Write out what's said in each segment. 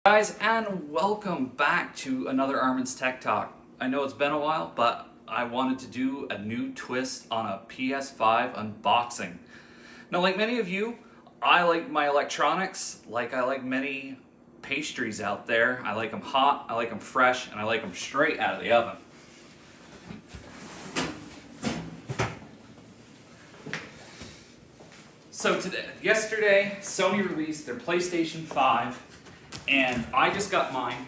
Guys, and welcome back to another Armand's Tech Talk. I know it's been a while, but I wanted to do a new twist on a PS5 unboxing. Now, like many of you, I like my electronics like I like many pastries out there. I like them hot, I like them fresh, and I like them straight out of the oven. So yesterday, Sony released their PlayStation 5, and I just got mine.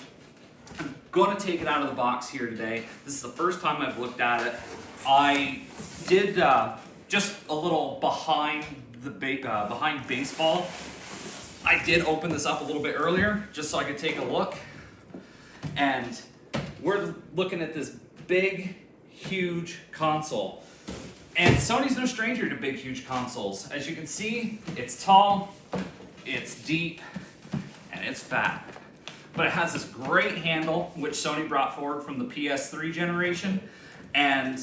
I'm going to take it out of the box here today. This is the first time I've looked at it. I did just a little behind baseball. I did open this up a little bit earlier just so I could take a look. And we're looking at this big, huge console. And Sony's no stranger to big, huge consoles. As you can see, it's tall, it's deep, and it's fat. But it has this great handle, which Sony brought forward from the PS3 generation. And,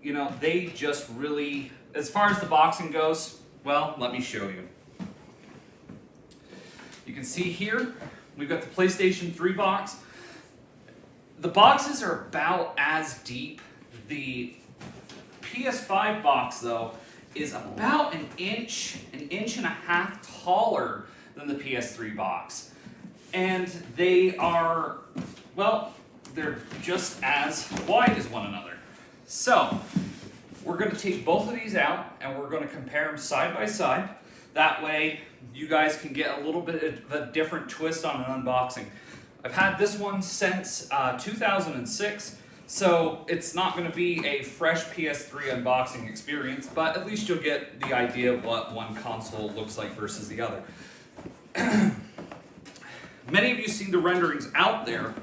you know, they just really, as far as the boxing goes, well, let me show you. You can see here, we've got the PlayStation 3 box. The boxes are about as deep. The PS5 box, though, is about an inch and a half taller than the PS3 box. And they are, well, they're just as wide as one another. So, we're going to take both of these out and we're going to compare them side by side. That way, you guys can get a little bit of a different twist on an unboxing. I've had this one since 2006. So it's not going to be a fresh PS3 unboxing experience, but at least you'll get the idea of what one console looks like versus the other. Many of you seen the renderings out there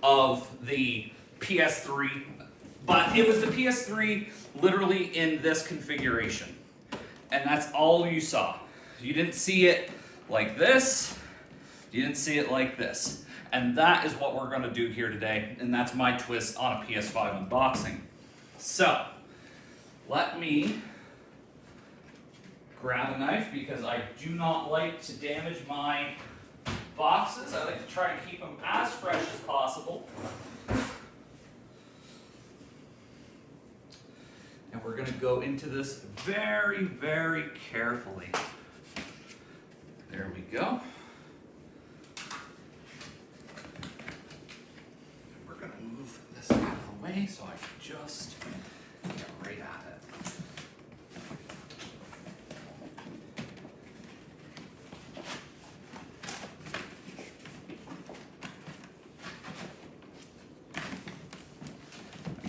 of the PS3, but it was the PS3 literally in this configuration. And that's all you saw. You didn't see it like this, you didn't see it like this. And that is what we're going to do here today, and that's my twist on a PS5 unboxing. So, let me grab a knife because I do not like to damage my boxes. I like to try and keep them as fresh as possible. And we're going to go into this very, very carefully. There we go. This out of the way so I can just get right at it.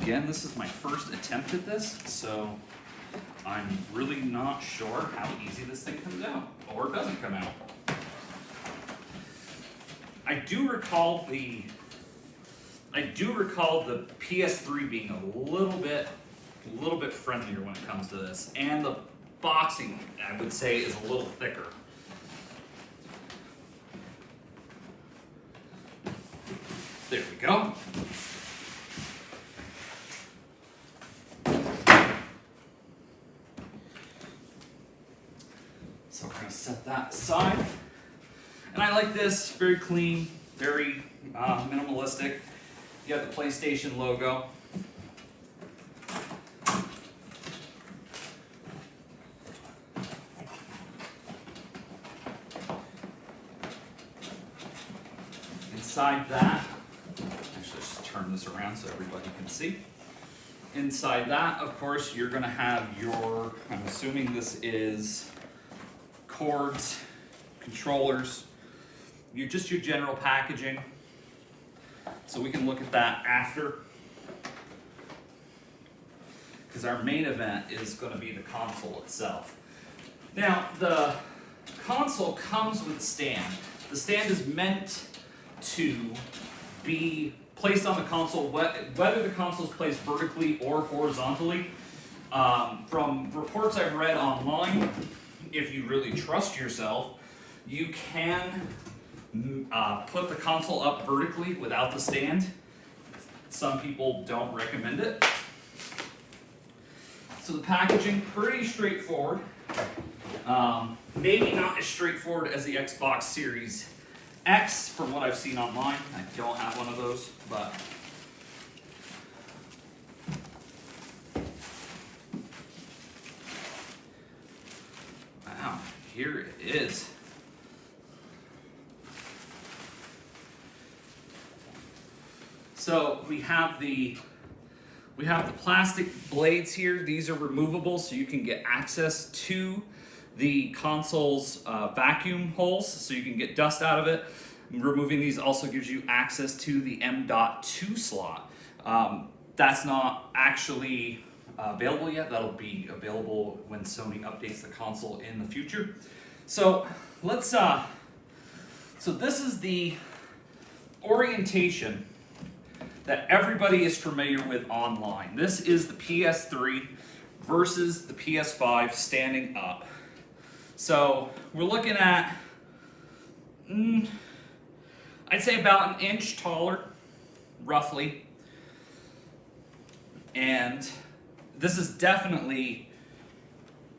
Again, this is my first attempt at this, so I'm really not sure how easy this thing comes out, or doesn't come out. I do recall the PS3 being a little bit friendlier when it comes to this, and the boxing, I would say, is a little thicker. There we go. So we're going to set that aside. And I like this, very clean, very minimalistic. You have the PlayStation logo. Inside that, actually let's just turn this around so everybody can see. Inside that, of course, you're going to have your, I'm assuming this is cords, controllers, just your general packaging. So we can look at that after, because our main event is going to be the console itself. Now, the console comes with a stand. The stand is meant to be placed on the console, whether the console is placed vertically or horizontally. From reports I've read online, if you really trust yourself, you can put the console up vertically without the stand. Some people don't recommend it. So the packaging, pretty straightforward. Maybe not as straightforward as the Xbox Series X, from what I've seen online. I don't have one of those, but wow, here it is. So we have the plastic blades here. These are removable, so you can get access to the console's vacuum holes, so you can get dust out of it. Removing these also gives you access to the M.2 slot. That's not actually available yet. That'll be available when Sony updates the console in the future. So let's. So this is the orientation that everybody is familiar with online. This is the PS3 versus the PS5 standing up. So we're looking at, I'd say about an inch taller, roughly. And this is definitely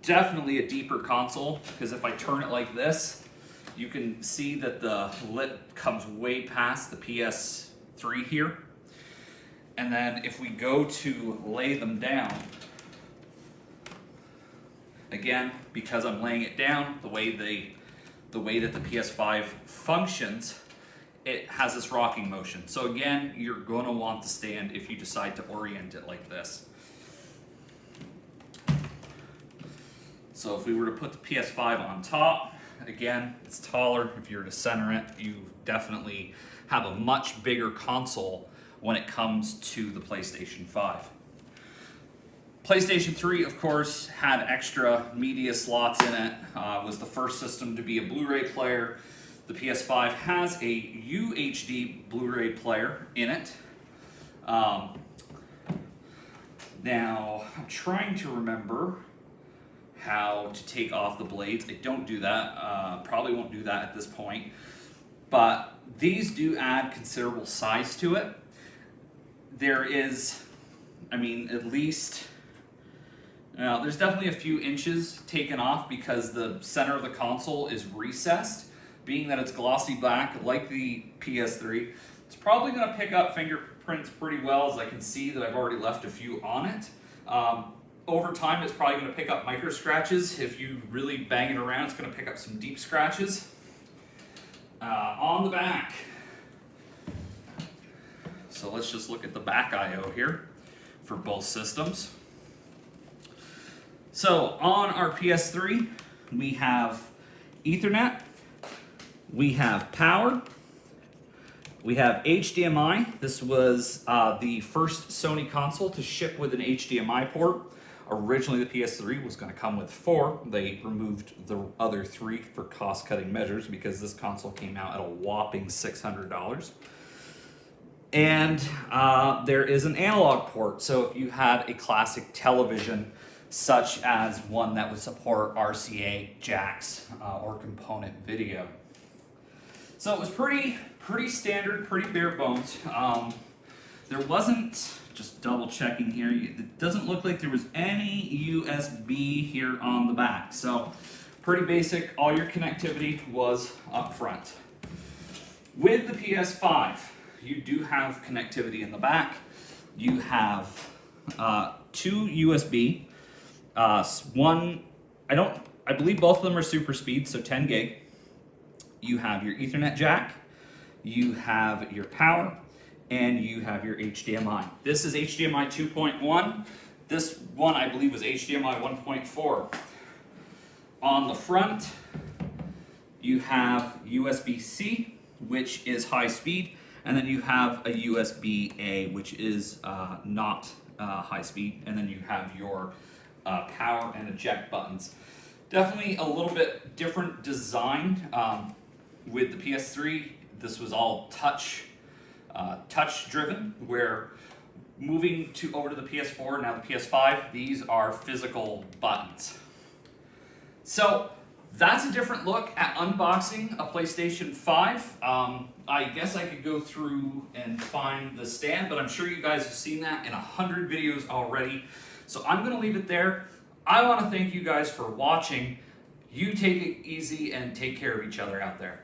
a deeper console, because if I turn it like this, you can see that the lip comes way past the PS3 here. And then if we go to lay them down, again, because I'm laying it down, the way that the PS5 functions, it has this rocking motion. So again, you're going to want to stand if you decide to orient it like this. So if we were to put the PS5 on top, again, it's taller. If you were to center it, you definitely have a much bigger console when it comes to the PlayStation 5. PlayStation 3, of course, had extra media slots in it. Was the first system to be a Blu-ray player. The PS5 has a UHD Blu-ray player in it. Now, I'm trying to remember how to take off the blades. I don't do that. Probably won't do that at this point. But these do add considerable size to it. There is, I mean, at least, there's definitely a few inches taken off because the center of the console is recessed. Being that it's glossy black like the PS3, it's probably going to pick up fingerprints pretty well, as I can see that I've already left a few on it. Over time, it's probably going to pick up micro scratches. If you really bang it around, it's going to pick up some deep scratches. On the back. So let's just look at the back I/O here for both systems. So on our PS3, we have Ethernet, we have power, we have HDMI. This was the first Sony console to ship with an HDMI port. Originally, the PS3 was going to come with 4. They removed the other 3 for cost-cutting measures because this console came out at a whopping $600. And there is an analog port. So if you had a classic television, such as one that would support RCA jacks or component video. So it was pretty standard, pretty bare bones. There wasn't, just double checking here, it doesn't look like there was any USB here on the back. So pretty basic, all your connectivity was up front. With the PS5, you do have connectivity in the back. You have 2 USB. One, I believe both of them are super speed, so 10 gig. You have your Ethernet jack, you have your power, and you have your HDMI. This is HDMI 2.1. This one, I believe, was HDMI 1.4. On the front, you have USB-C, which is high speed, and then you have a USB-A, which is not high speed, and then you have your power and eject buttons. Definitely a little bit different design. With the PS3, this was all touch driven, where moving over to the PS4, now the PS5, these are physical buttons. So that's a different look at unboxing a PlayStation 5. I guess I could go through and find the stand, but I'm sure you guys have seen that in 100 videos already. So I'm going to leave it there. I want to thank you guys for watching. You take it easy and take care of each other out there.